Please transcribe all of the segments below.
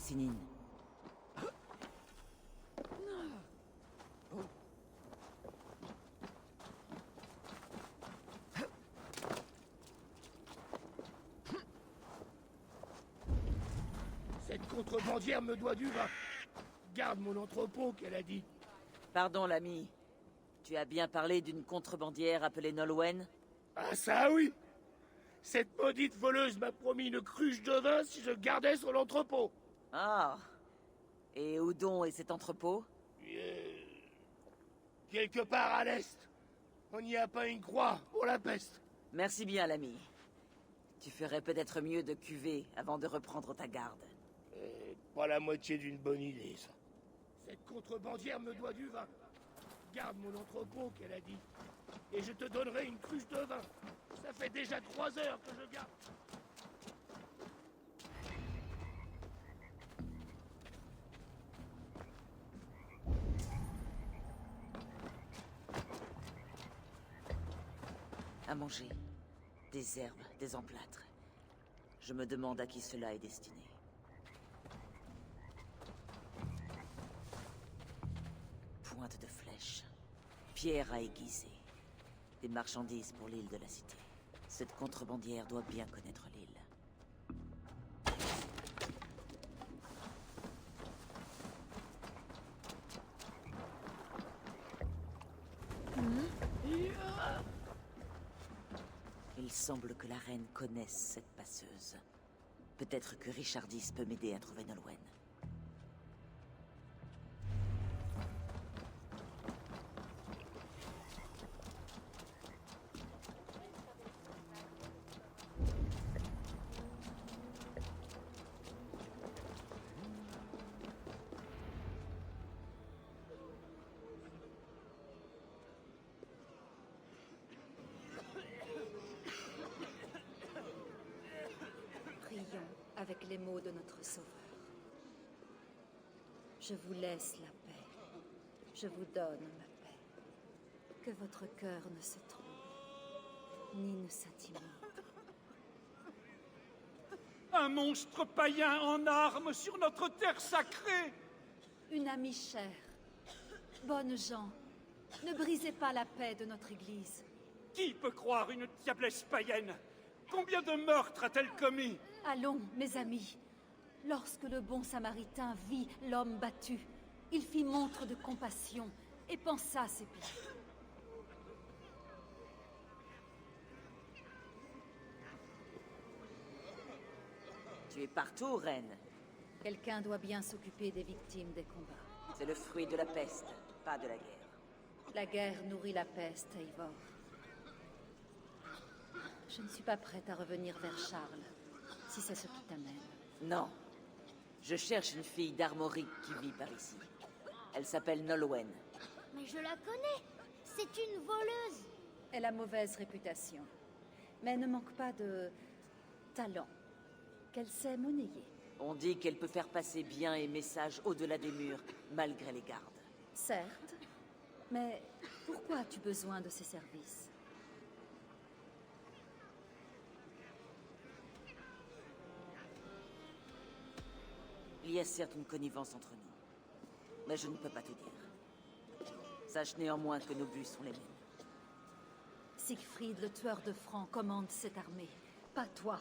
Sinine. Cette contrebandière me doit du vin. Garde mon entrepôt, qu'elle a dit. Pardon, l'ami. Tu as bien parlé d'une contrebandière appelée Nolwenn? Ah ça oui. Cette maudite voleuse m'a promis une cruche de vin si je gardais son entrepôt. Ah. Et où donc est cet entrepôt? Quelque part à l'est. On n'y a pas une croix pour la peste. Merci bien, l'ami. Tu ferais peut-être mieux de cuver avant de reprendre ta garde. Pas la moitié d'une bonne idée, ça. Cette contrebandière me doit du vin. Garde mon entrepôt, qu'elle a dit. Et je te donnerai une cruche de vin. Ça fait déjà 3 heures que je garde. À manger. Des herbes, des emplâtres. Je me demande à qui cela est destiné. Pointe de flèche. Pierre à aiguiser. Des marchandises pour l'île de la Cité. Cette contrebandière doit bien connaître l'île. Il semble que la reine connaisse cette passeuse. Peut-être que Richardis peut m'aider à trouver Nolwenn. Prions avec les mots de notre Sauveur. Je vous laisse la paix. Je vous donne ma paix. Que votre cœur ne se trompe, ni ne s'intimide. Un monstre païen en armes sur notre terre sacrée! Une amie chère. Bonnes gens, ne brisez pas la paix de notre Église. Qui peut croire une diablesse païenne? Combien de meurtres a-t-elle commis? Allons, mes amis. Lorsque le bon Samaritain vit l'homme battu, il fit montre de compassion et pensa ses plaies. Tu es partout, reine. Quelqu'un doit bien s'occuper des victimes des combats. C'est le fruit de la peste, pas de la guerre. La guerre nourrit la peste, Eivor. Je ne suis pas prête à revenir vers Charles, si c'est ce qui t'amène. Non. Je cherche une fille d'Armorique qui vit par ici. Elle s'appelle Nolwenn. Mais je la connais. C'est une voleuse. Elle a mauvaise réputation, mais ne manque pas de talent, qu'elle sait monnayer. On dit qu'elle peut faire passer bien et messages au-delà des murs, malgré les gardes. Certes, mais pourquoi as-tu besoin de ses services? Il y a certes une connivence entre nous, mais je ne peux pas te dire. Sache néanmoins que nos buts sont les mêmes. Siegfried, le tueur de Francs, commande cette armée, pas toi.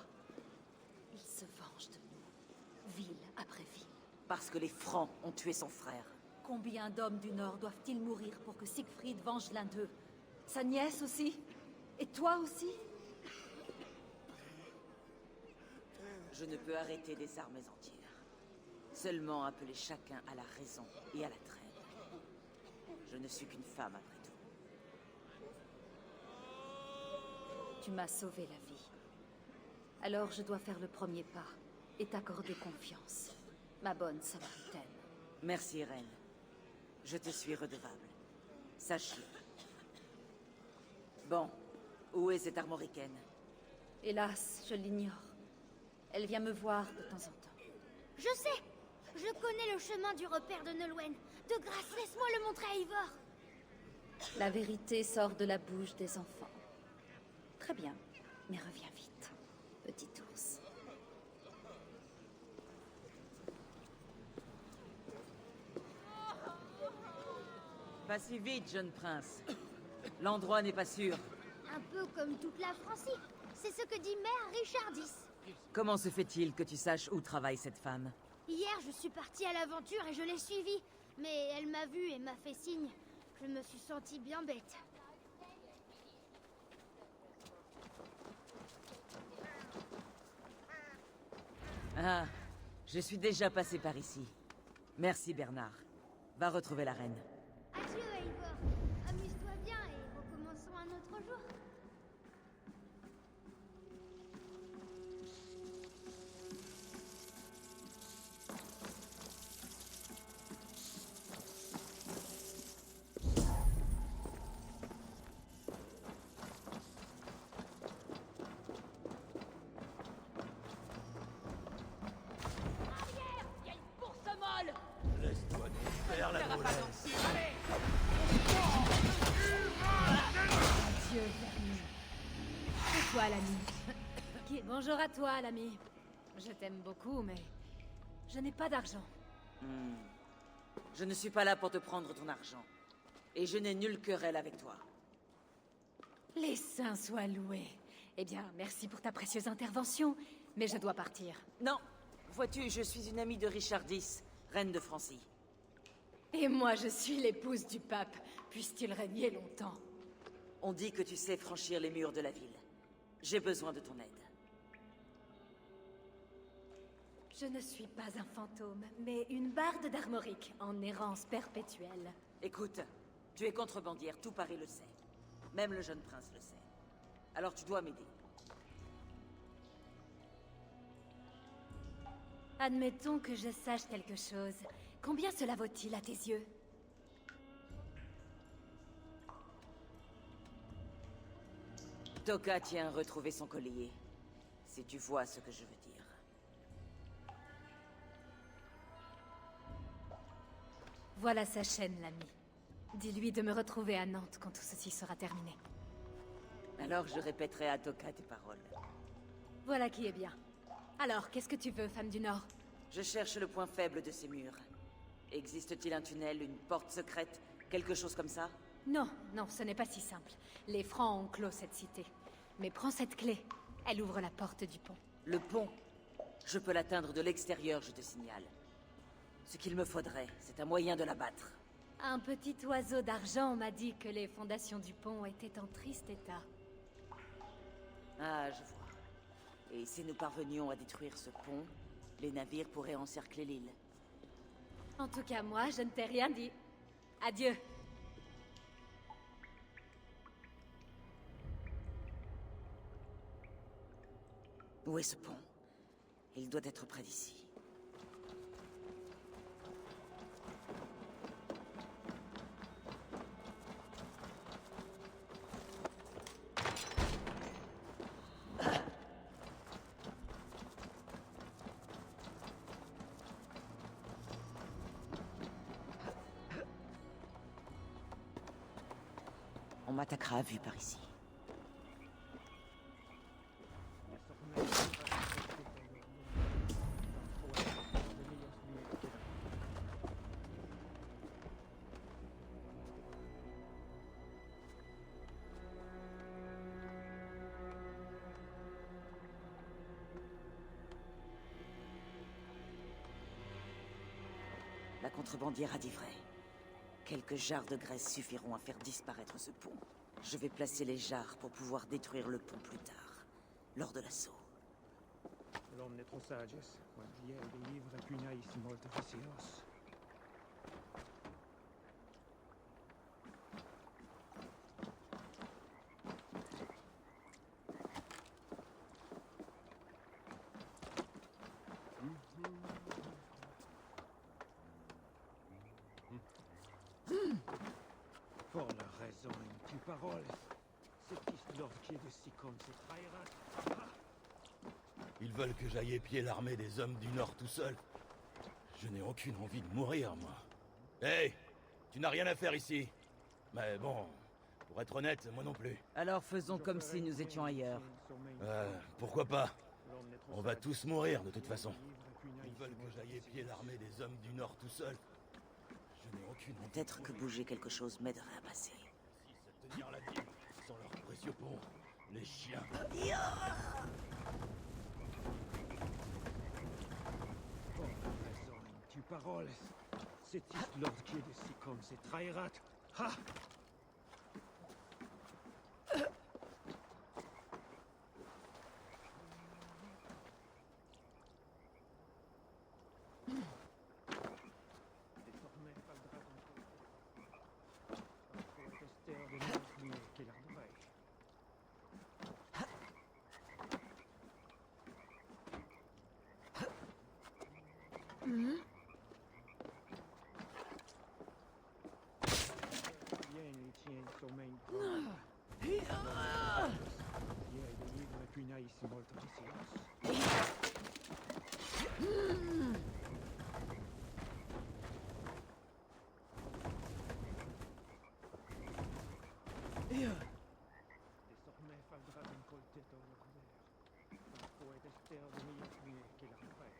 Il se venge de nous, ville après ville. Parce que les Francs ont tué son frère. Combien d'hommes du Nord doivent-ils mourir pour que Siegfried venge l'un d'eux? Sa nièce aussi? Et toi aussi? Je ne peux arrêter des armées entières. Seulement appeler chacun à la raison et à la trêve. Je ne suis qu'une femme après tout. Tu m'as sauvé la vie. Alors je dois faire le premier pas et t'accorder confiance, ma bonne Samaritaine. Merci, reine. Je te suis redevable. Sache-le. Bon, où est cette armoricaine? Hélas, je l'ignore. Elle vient me voir de temps en temps. Je sais. Je connais le chemin du repère de Nolwenn. De grâce, laisse-moi le montrer à Eivor. La vérité sort de la bouche des enfants. Très bien, mais reviens vite, petit ours. Pas si vite, jeune prince. L'endroit n'est pas sûr. Un peu comme toute la Francie. C'est ce que dit Mère Richardis. Comment se fait-il que tu saches où travaille cette femme? Hier, je suis partie à l'aventure et je l'ai suivie. Mais elle m'a vue et m'a fait signe. Je me suis sentie bien bête. Ah, je suis déjà passé par ici. Merci, Bernard. Va retrouver la reine. Adieu, Eivor. Amuse-toi bien et recommençons un autre jour. Laisse-toi donc faire la drôlesse. Dieu, Vermine. Et toi, l'ami? Bonjour à toi, l'ami. Je t'aime beaucoup, mais... je n'ai pas d'argent. Je ne suis pas là pour te prendre ton argent. Et je n'ai nulle querelle avec toi. Les saints soient loués. Eh bien, merci pour ta précieuse intervention, mais je dois partir. Non, vois-tu, je suis une amie de Richard X, reine de Francie. Et moi, je suis l'épouse du pape. Puisse-t-il régner longtemps? On dit que tu sais franchir les murs de la ville. J'ai besoin de ton aide. Je ne suis pas un fantôme, mais une barde d'Armorique en errance perpétuelle. Écoute, tu es contrebandière, tout Paris le sait. Même le jeune prince le sait. Alors tu dois m'aider. Admettons que je sache quelque chose. Combien cela vaut-il à tes yeux? Toka tient à retrouver son collier. Si tu vois ce que je veux dire. Voilà sa chaîne, l'ami. Dis-lui de me retrouver à Nantes quand tout ceci sera terminé. Alors je répéterai à Toka tes paroles. Voilà qui est bien. Alors, qu'est-ce que tu veux, femme du Nord? Je cherche le point faible de ces murs. Existe-t-il un tunnel, une porte secrète, quelque chose comme ça? Non, non, ce n'est pas si simple. Les Francs ont clos cette cité. Mais prends cette clé. Elle ouvre la porte du pont. Le pont. Je peux l'atteindre de l'extérieur, je te signale. Ce qu'il me faudrait, c'est un moyen de l'abattre. Un petit oiseau d'argent m'a dit que les fondations du pont étaient en triste état. Ah, je vois. Et si nous parvenions à détruire ce pont, les navires pourraient encercler l'île. En tout cas, moi, je ne t'ai rien dit. Adieu. Où est ce pont? Il doit être près d'ici. On m'attaquera à vue par ici. La contrebandière a dit vrai. Quelques jarres de graisse suffiront à faire disparaître ce pont. Je vais placer les jarres pour pouvoir détruire le pont plus tard, lors de l'assaut. L'omne trop sages, quod lieve livre punais molto vicios. Pour la raison et tu parole, c'est histoire qui est de si comme se trahira. Ils veulent que j'aille épier l'armée des hommes du Nord tout seul. Je n'ai aucune envie de mourir, moi. Hey, tu n'as rien à faire ici. Mais bon, pour être honnête, moi non plus. Alors faisons comme si nous étions ailleurs. Pourquoi pas? On va tous mourir de toute façon. Ils veulent que j'aille épier l'armée des hommes du Nord tout seul. Je Peut-être que bouger quelque chose m'aiderait à passer. Se tenir la ville sans leur précieux pont. Les chiens. Pour la raison une tue parole. C'est Lord qui est de Sikon, c'est Trairat. Ha! Désormais, Faldra Parfois, Esther de Northmere qui l'arderait. Bien, il tient il sommeil. Ieri livre più naïs molto di silence. Désormais, Faldra un coltetto al couvert. Parfois, Esther de Northmere qui l'arderait.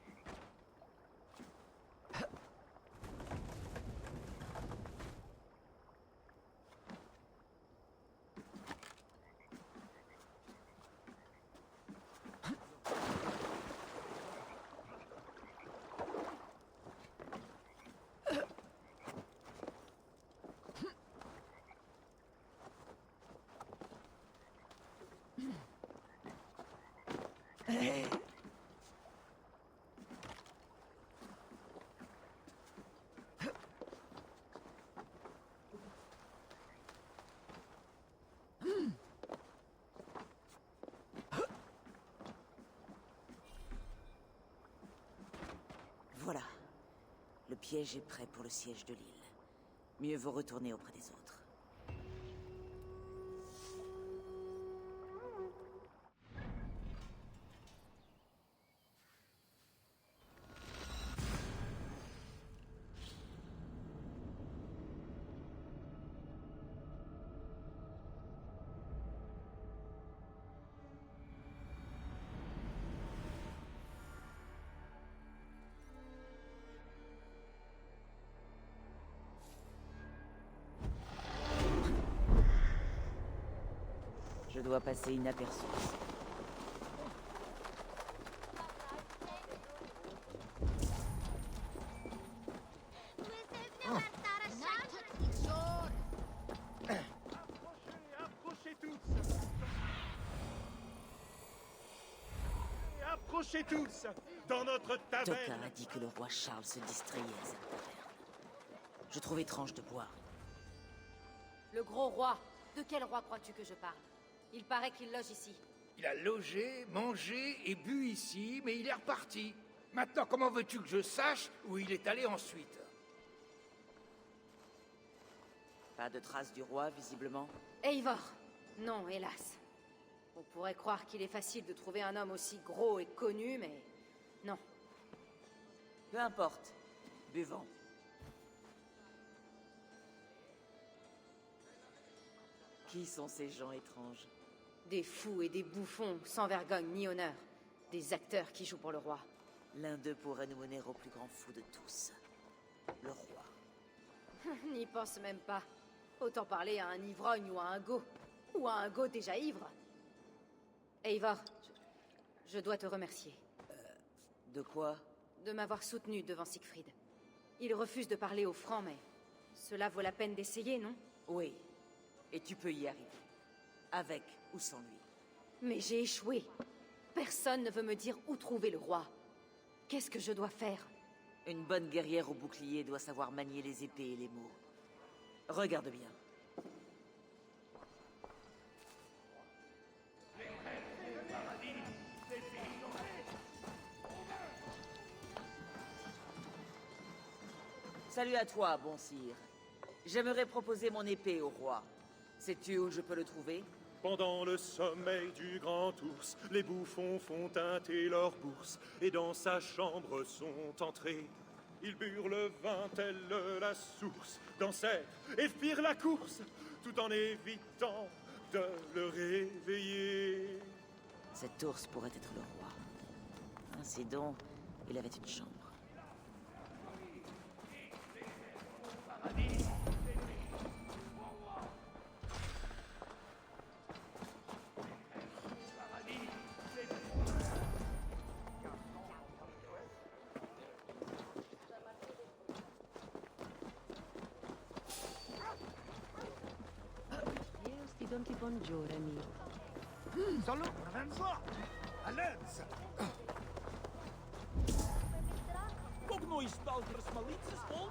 Voilà. Le piège est prêt pour le siège de l'île. Mieux vaut retourner auprès des autres. Je dois passer inaperçu. Approchez tous. Approchez tous dans notre Toka taverne. a dit que le roi Charles se distrayait à cette taverne. Je trouve étrange de boire. Le gros roi. De quel roi crois-tu que je parle? Il paraît qu'il loge ici. Il a logé, mangé et bu ici, mais il est reparti. Maintenant, comment veux-tu que je sache où il est allé ensuite? Pas de traces du roi, visiblement. Eivor. Non, hélas. On pourrait croire qu'il est facile de trouver un homme aussi gros et connu, mais... non. Peu importe. Buvons. Qui sont ces gens étranges? Des fous et des bouffons, sans vergogne ni honneur. Des acteurs qui jouent pour le roi. L'un d'eux pourrait nous mener au plus grand fou de tous. Le roi. N'y pense même pas. Autant parler à un ivrogne ou à un go. Ou à un go déjà ivre. Eivor, je dois te remercier. De quoi? De m'avoir soutenu devant Siegfried. Il refuse de parler aux Francs, mais... cela vaut la peine d'essayer, non? Oui. Et tu peux y arriver. Avec ou sans lui. Mais j'ai échoué. Personne ne veut me dire où trouver le roi. Qu'est-ce que je dois faire? Une bonne guerrière au bouclier doit savoir manier les épées et les mots. Regarde bien. Salut à toi, bon sire. J'aimerais proposer mon épée au roi. Sais-tu où je peux le trouver? Pendant le sommeil du grand ours, les bouffons font teinter leur bourse, et dans sa chambre sont entrés. Ils burent le vin tel la source, dansèrent et firent la course, tout en évitant de le réveiller. Cet ours pourrait être le roi. Ainsi donc, il avait une chambre. ti buongiorni. Salut, Renzo! Alenza! Ook nog eens stalkers malices, ons?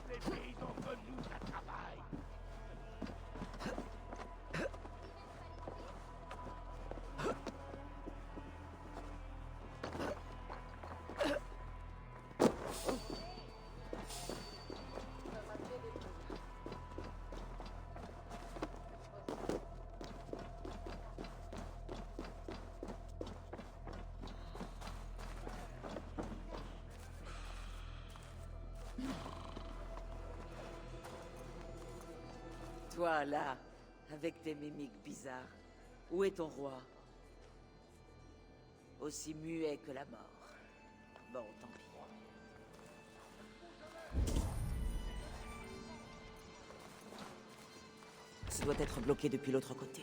Les paysans veulent nous à travail! Toi, là, avec tes mimiques bizarres, où est ton roi? Aussi muet que la mort. Bon, tant pis. Ça doit être bloqué depuis l'autre côté.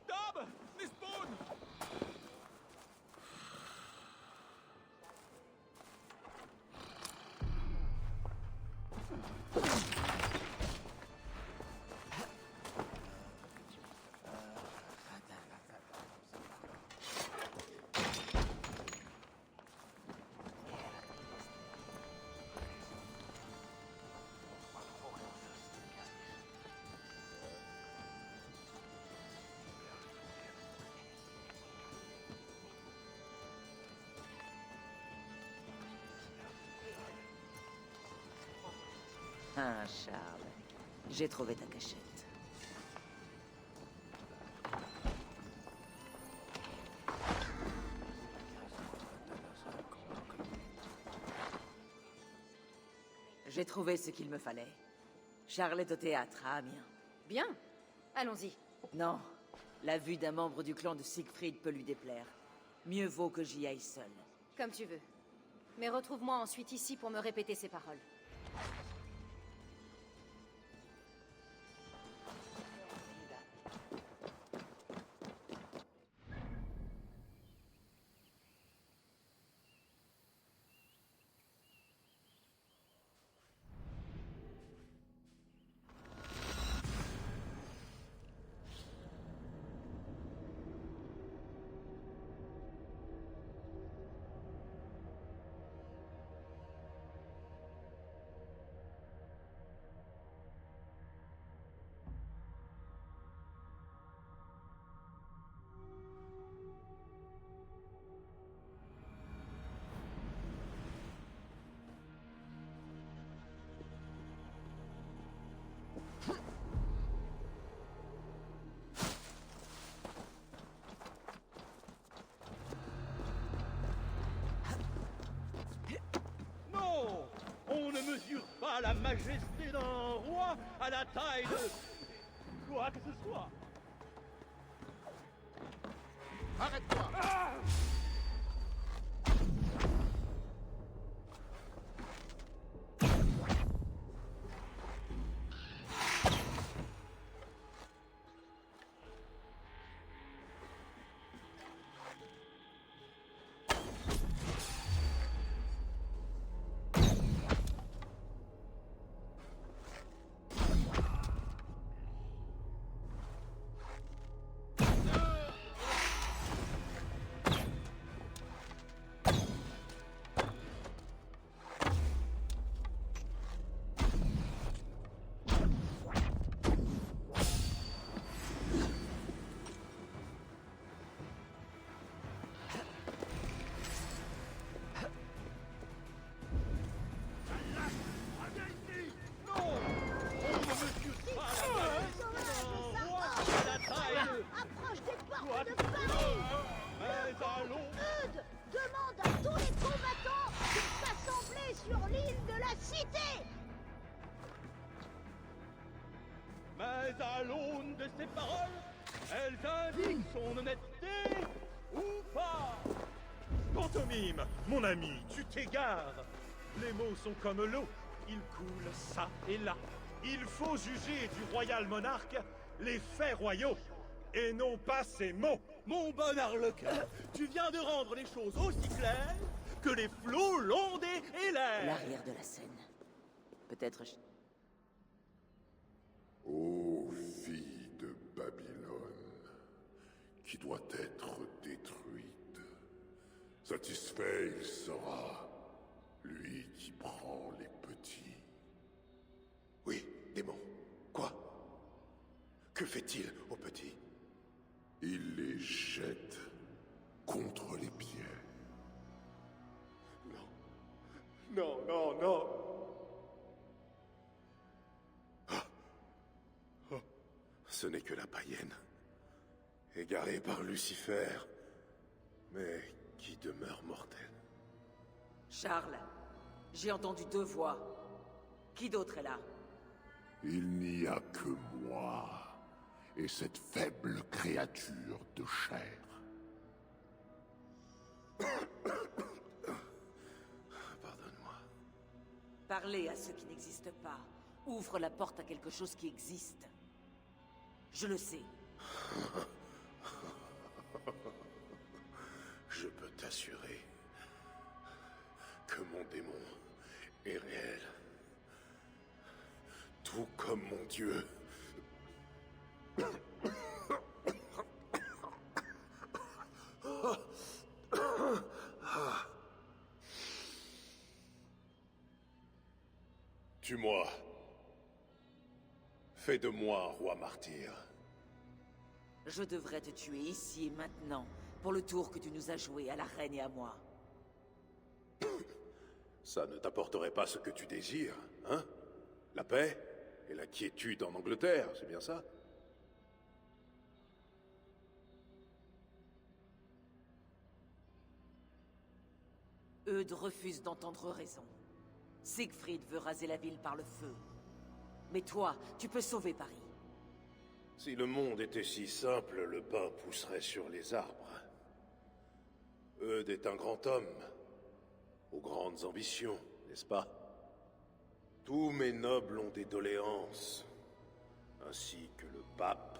Dame! Nisbon! Ah, Charles, j'ai trouvé ta cachette. J'ai trouvé ce qu'il me fallait. Charles est au théâtre à Amiens. Bien. Allons-y. Non, la vue d'un membre du clan de Siegfried peut lui déplaire. Mieux vaut que j'y aille seul. Comme tu veux. Mais retrouve-moi ensuite ici pour me répéter ces paroles. Non! On ne mesure pas la majesté d'un roi à la taille de... quoi que ce soit. Arrête-toi! Mais à l'aune de ces paroles, elles indiquent son honnêteté ou pas? Pantomime, mon ami, tu t'égares. Les mots sont comme l'eau, ils coulent ça et là. Il faut juger du royal monarque les faits royaux, et non pas ses mots. Mon bon Arlequin, tu viens de rendre les choses aussi claires que les flots, l'onde et l'air. L'arrière de la scène. Peut-être... Ô fille de Babylone, qui doit être détruite, satisfait il sera, lui qui prend les petits. Oui, démon. Quoi? Que fait-il aux petits? Il les jette contre les pieds. Non, non, non. Ah. Oh. Ce n'est que la païenne, égarée par Lucifer, mais qui demeure mortelle. Charles, j'ai entendu 2 voix. Qui d'autre est là? Il n'y a que moi et cette faible créature de chair. Pardonne-moi. Parler à ceux qui n'existent pas ouvre la porte à quelque chose qui existe. Je le sais. Je peux t'assurer que mon démon est réel. Tout comme mon Dieu. Tue-moi. Fais de moi un roi martyr. Je devrais te tuer ici et maintenant, pour le tour que tu nous as joué à la reine et à moi. Ça ne t'apporterait pas ce que tu désires, hein? La paix et la quiétude en Angleterre, c'est bien ça? Eudes refuse d'entendre raison. Siegfried veut raser la ville par le feu. Mais toi, tu peux sauver Paris. Si le monde était si simple, le pain pousserait sur les arbres. Eudes est un grand homme, aux grandes ambitions, n'est-ce pas? Tous mes nobles ont des doléances, ainsi que le pape,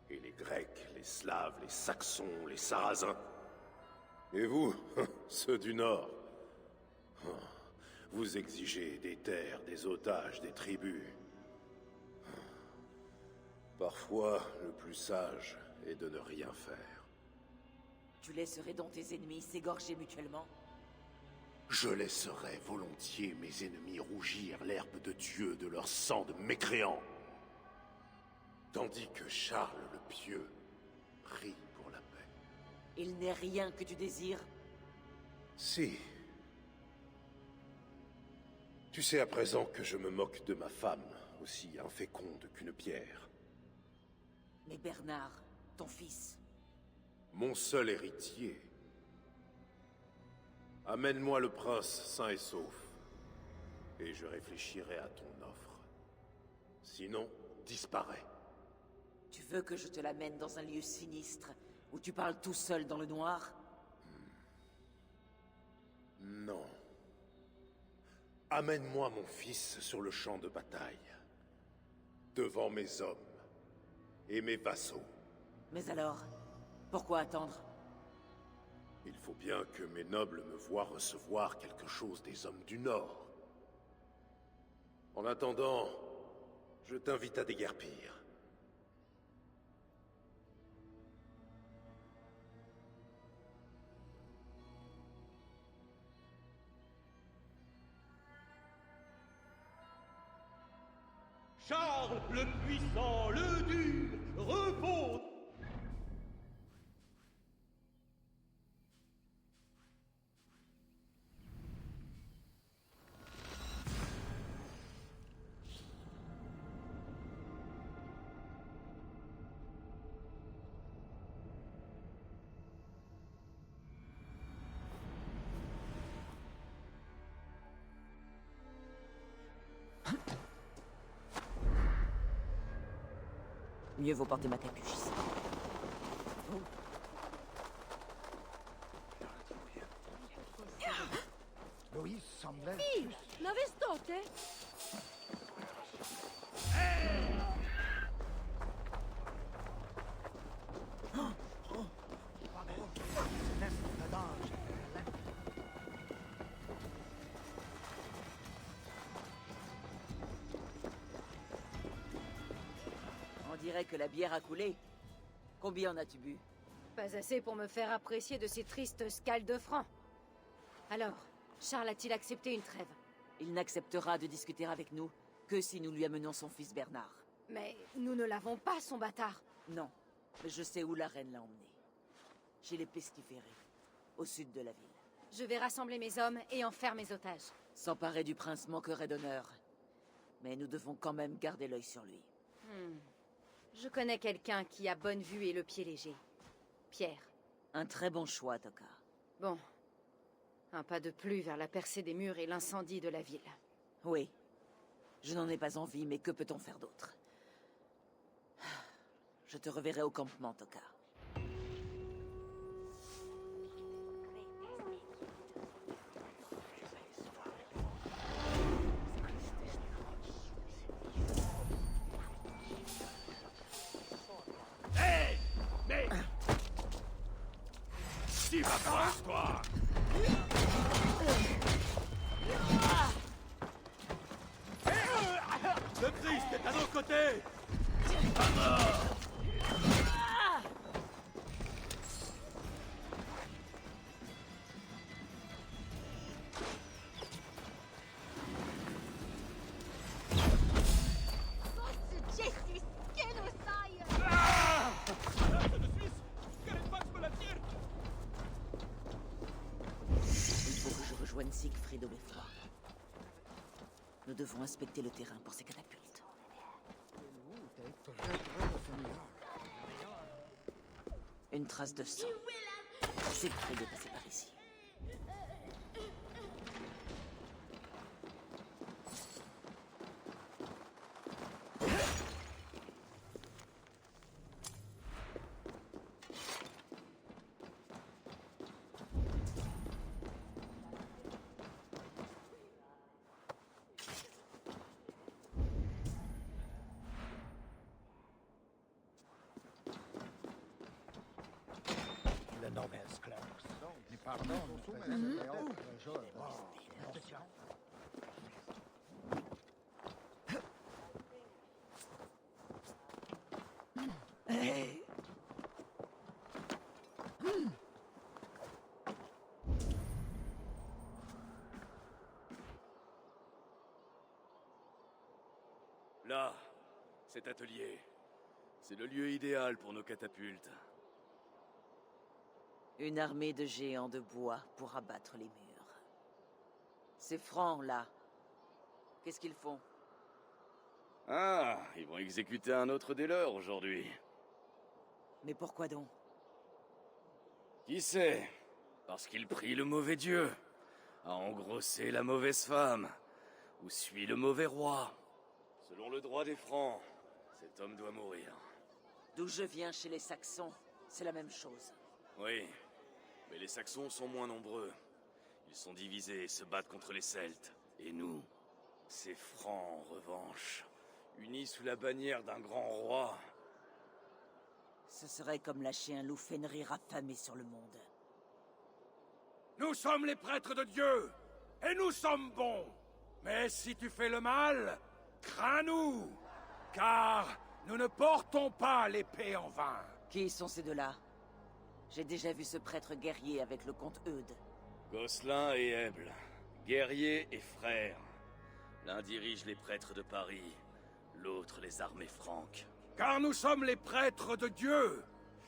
et les Grecs, les Slaves, les Saxons, les Sarrasins. Et vous, ceux du Nord, vous exigez des terres, des otages, des tribus. Parfois, le plus sage est de ne rien faire. Tu laisserais donc tes ennemis s'égorger mutuellement? Je laisserais volontiers mes ennemis rougir l'herbe de Dieu de leur sang de mécréants. Tandis que Charles le Pieux prie pour la paix. Il n'est rien que tu désires? Si. Tu sais à présent que je me moque de ma femme, aussi inféconde qu'une pierre. Mais Bernard, ton fils... Mon seul héritier. Amène-moi le prince sain et sauf, et je réfléchirai à ton offre. Sinon, disparais. Tu veux que je te l'amène dans un lieu sinistre, où tu parles tout seul dans le noir? Non. Amène-moi mon fils sur le champ de bataille, devant mes hommes et mes vassaux. Mais alors, pourquoi attendre? Il faut bien que mes nobles me voient recevoir quelque chose des hommes du Nord. En attendant, je t'invite à déguerpir. Charles le puissant, le dur, repose. Mieux vaut porter ma capuche ici. Sì, la vestote? On dirait que la bière a coulé. Combien en as-tu bu? Pas assez pour me faire apprécier de ces tristes scales de francs. Alors, Charles a-t-il accepté une trêve? Il n'acceptera de discuter avec nous que si nous lui amenons son fils Bernard. Mais nous ne l'avons pas, son bâtard. Non, mais je sais où la reine l'a emmené. Chez les pestiférés, au sud de la ville. Je vais rassembler mes hommes et en faire mes otages. S'emparer du prince manquerait d'honneur. Mais nous devons quand même garder l'œil sur lui. Je connais quelqu'un qui a bonne vue et le pied léger. Pierre. Un très bon choix, Toka. Bon. Un pas de plus vers la percée des murs et l'incendie de la ville. Oui. Je n'en ai pas envie, mais que peut-on faire d'autre? Je te reverrai au campement, Toka. Hé! Mais... Tu vas voir, toi! Le Christ est à nos côtés! Il faut que je rejoigne Siegfried au beffroi. Nous devons inspecter le terrain pour ces catapultes. Une trace de sang. Siegfried est passé par ici. Le nom esclave. Là, cet atelier, c'est le lieu idéal pour nos catapultes. Une armée de géants de bois pour abattre les murs. Ces francs, là, qu'est-ce qu'ils font? Ah, ils vont exécuter un autre des leurs aujourd'hui. Mais pourquoi donc? Qui sait? Parce qu'il prie le mauvais dieu, a engrossé la mauvaise femme, ou suit le mauvais roi. Selon le droit des Francs, cet homme doit mourir. D'où je viens chez les Saxons, c'est la même chose. Oui, mais les Saxons sont moins nombreux. Ils sont divisés et se battent contre les Celtes. Et nous, ces Francs en revanche, unis sous la bannière d'un grand roi. Ce serait comme lâcher un loup Fenrir affamé sur le monde. Nous sommes les prêtres de Dieu, et nous sommes bons. Mais si tu fais le mal, crains-nous, car nous ne portons pas l'épée en vain. Qui sont ces deux-là? J'ai déjà vu ce prêtre guerrier avec le comte Eudes. Gosselin et Eble, guerriers et frères. L'un dirige les prêtres de Paris, l'autre les armées franques. Car nous sommes les prêtres de Dieu,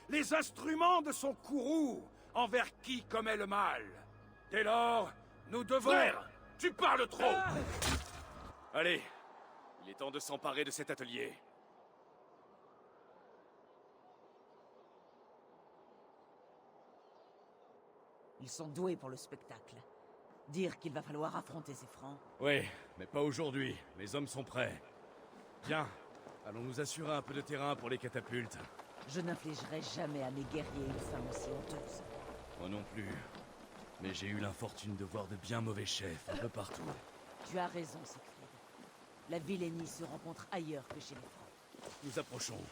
les instruments de son courroux, envers qui commet le mal. Dès lors, nous devons... Frère, tu parles trop! Allez, il est temps de s'emparer de cet atelier. Ils sont doués pour le spectacle. Dire qu'il va falloir affronter ces Francs. Oui, mais pas aujourd'hui. Mes hommes sont prêts. Bien, allons nous assurer un peu de terrain pour les catapultes. Je n'infligerai jamais à mes guerriers une femme aussi honteuse. Moi non plus. Mais j'ai eu l'infortune de voir de bien mauvais chefs un peu partout. Tu as raison, Siegfried. La vilainie se rencontre ailleurs que chez les Francs. Nous approchons.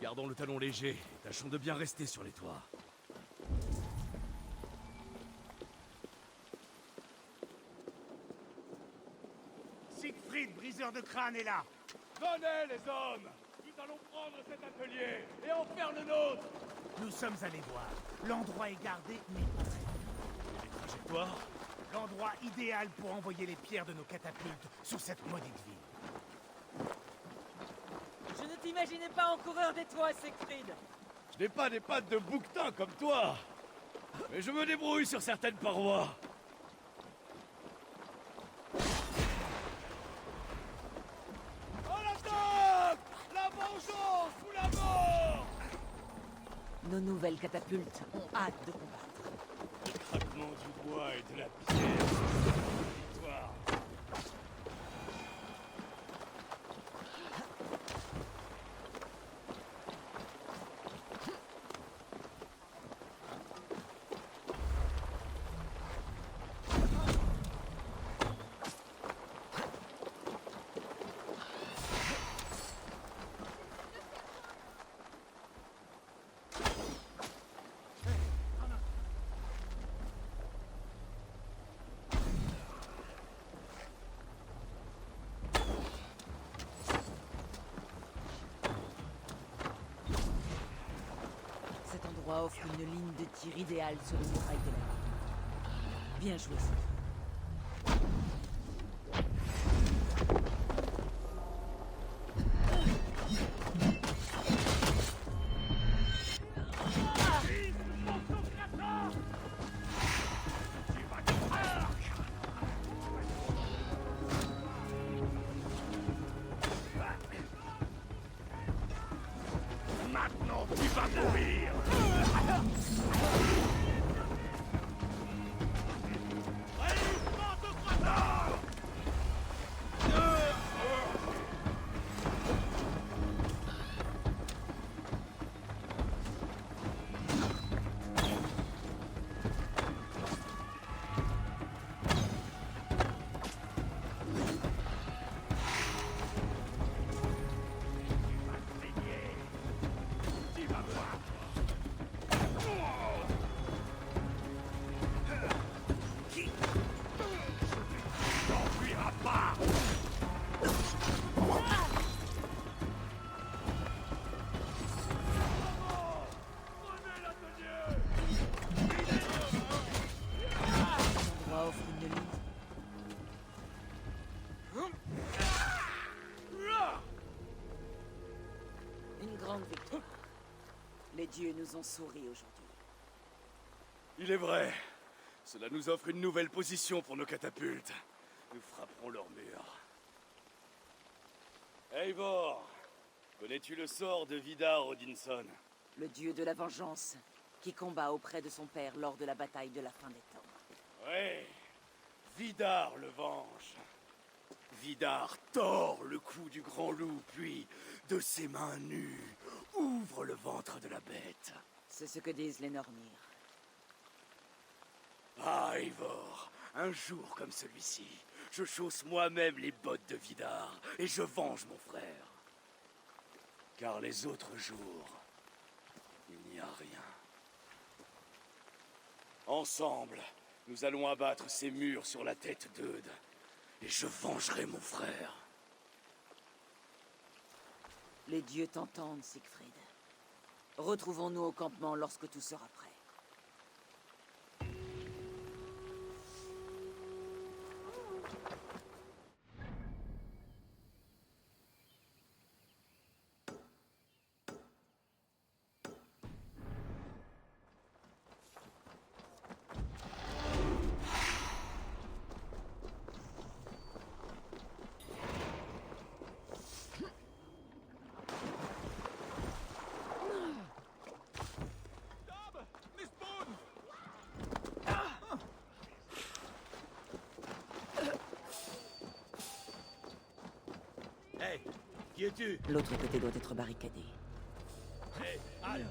Gardons le talon léger. Tâchons de bien rester sur les toits. Siegfried, briseur de crâne, est là. Venez, les hommes. Nous allons prendre cet atelier et en faire le nôtre. Nous sommes allés voir. L'endroit est gardé, mais pas très bien. Les trajectoires? L'endroit idéal pour envoyer les pierres de nos catapultes sur cette maudite ville. Je ne t'imaginais pas en coureur des toits, Siegfried. Je n'ai pas des pattes de bouquetin comme toi. Mais je me débrouille sur certaines parois. En attaque! La vengeance ou la mort! Nos nouvelles catapultes ont hâte de combattre. Le craquement du bois et de la pierre, c'est victoire. Cet endroit offre une ligne de tir idéale sur les murailles de la ville. Bien joué, Siegfried. Maintenant, tu vas mourir! Les dieux nous ont souri aujourd'hui. Il est vrai. Cela nous offre une nouvelle position pour nos catapultes. Nous frapperons leur mur. Eivor, connais-tu le sort de Vidar Odinson? Le dieu de la vengeance, qui combat auprès de son père lors de la bataille de la fin des temps. Oui, Vidar le venge. Vidar tord le cou du grand loup, puis, de ses mains nues, ouvre le ventre de la bête. C'est ce que disent les Nornir. Ah, Eivor, un jour comme celui-ci, je chausse moi-même les bottes de Vidar et je venge mon frère. Car les autres jours, il n'y a rien. Ensemble, nous allons abattre ces murs sur la tête d'Eude et je vengerai mon frère. Les dieux t'entendent, Siegfried. Retrouvons-nous au campement lorsque tout sera prêt. Hey, qui es-tu? L'autre côté doit être barricadé. Hey, halte!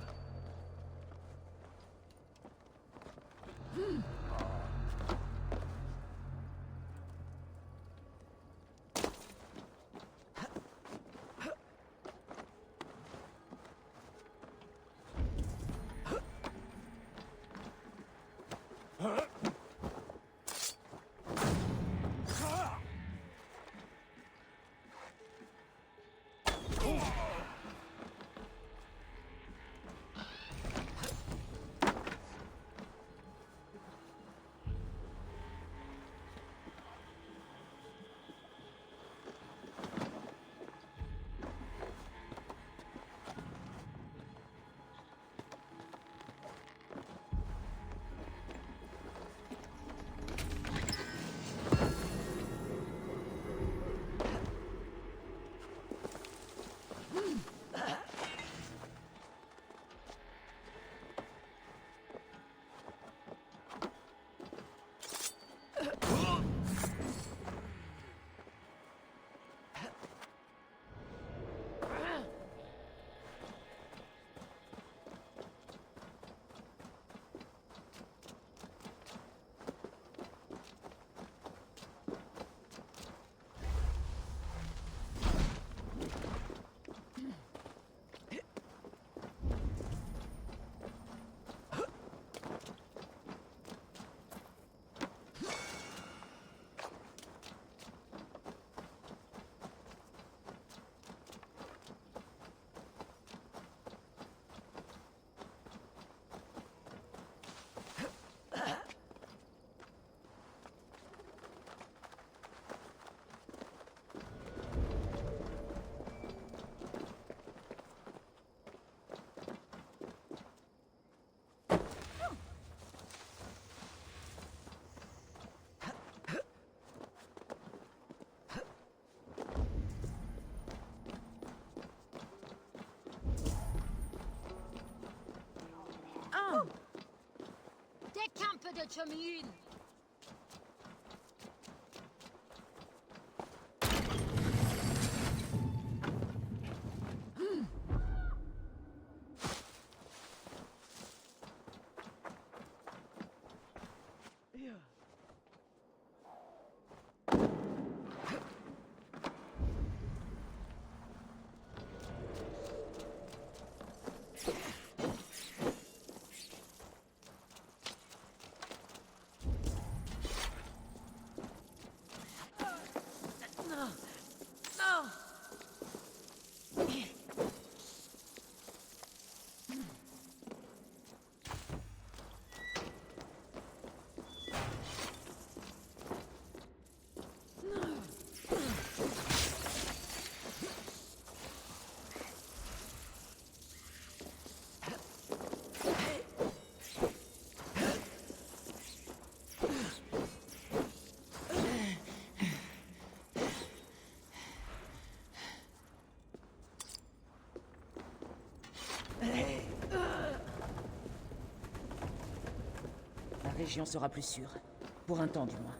Des camps de commune. La région sera plus sûre. Pour un temps, du moins.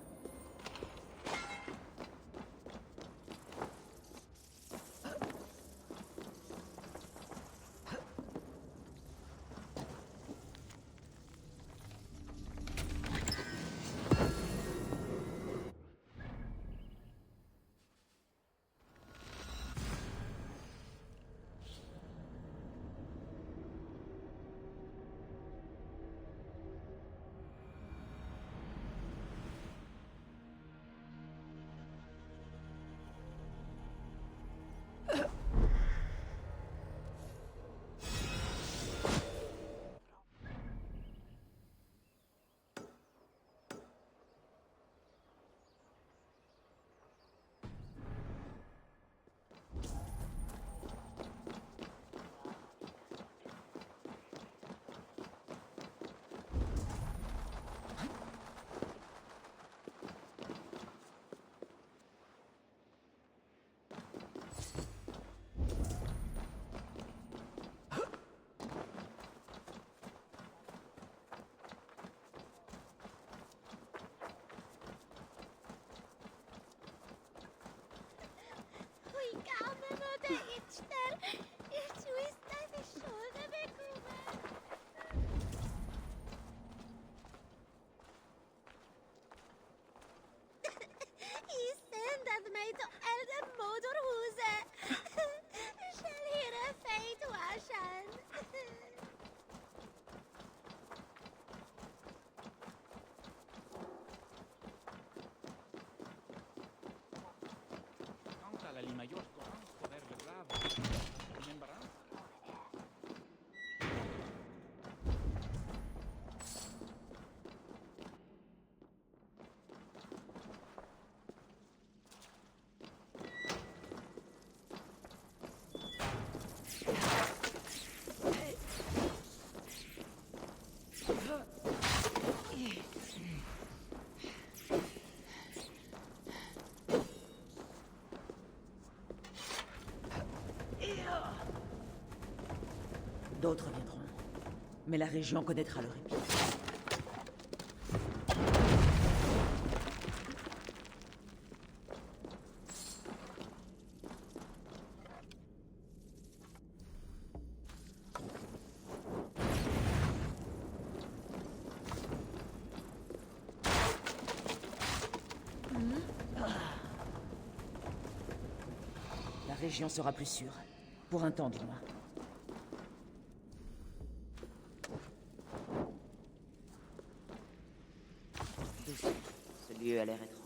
Regarde-moi de Richtel. Il jouissait des choses avec moi. I sänder mig till elden motorhuset. Själv hyra fejt varsan. Quant à la Mayor commence à vers le grave. Bien barrant. D'autres viendront. Mais la région connaîtra le répit. région sera plus sûre. Pour un temps, du moins. Doucement. Ce lieu a l'air étrange.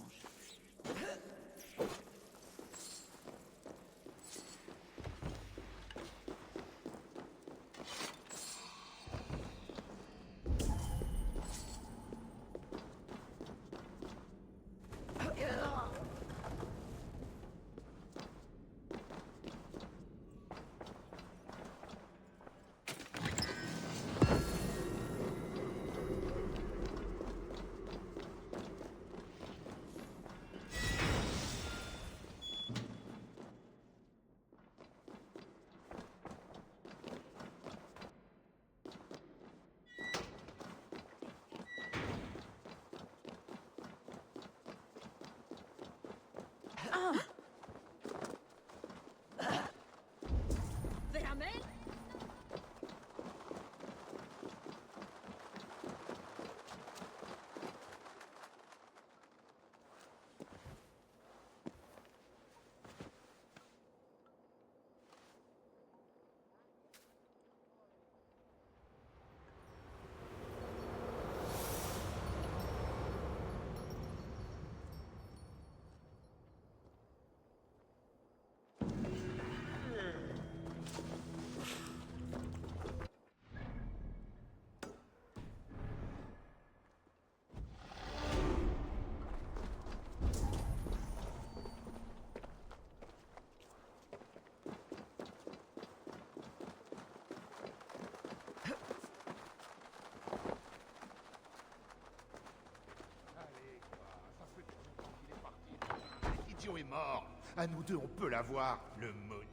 L'idiot est mort. À nous deux, on peut l'avoir, le maudit.